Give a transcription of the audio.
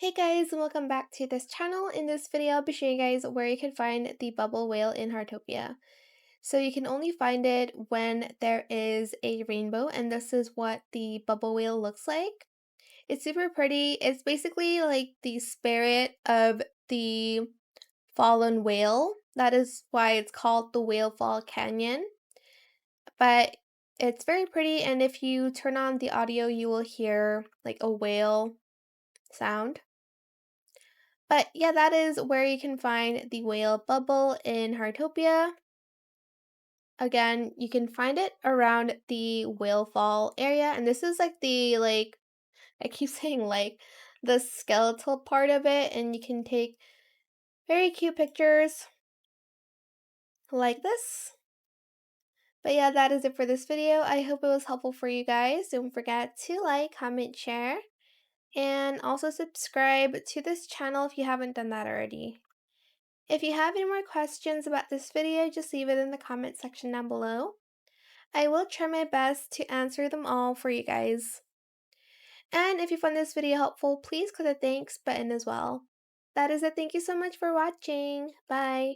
Hey guys, and welcome back to this channel. In this video, I'll be showing you guys where you can find the bubble whale in Heartopia. So you can only find it when there is a rainbow, and this is what the bubble whale looks like. It's super pretty. It's basically like the spirit of the fallen whale. That is why it's called the Whalefall Canyon. But it's very pretty, and if you turn on the audio, you will hear like a whale sound. But yeah, that is where you can find the whale bubble in Heartopia. Again, you can find it around the Whalefall area, and this is like I keep saying the skeletal part of it, and you can take very cute pictures like this. But yeah, that is it for this video. I hope it was helpful for you guys. Don't forget to like, comment, share, and also subscribe to this channel if you haven't done that already. If you have any more questions about this video, just leave it in the comment section down below. I will try my best to answer them all for you guys. And if you found this video helpful, please click the thanks button as well. That is it. Thank you so much for watching. Bye.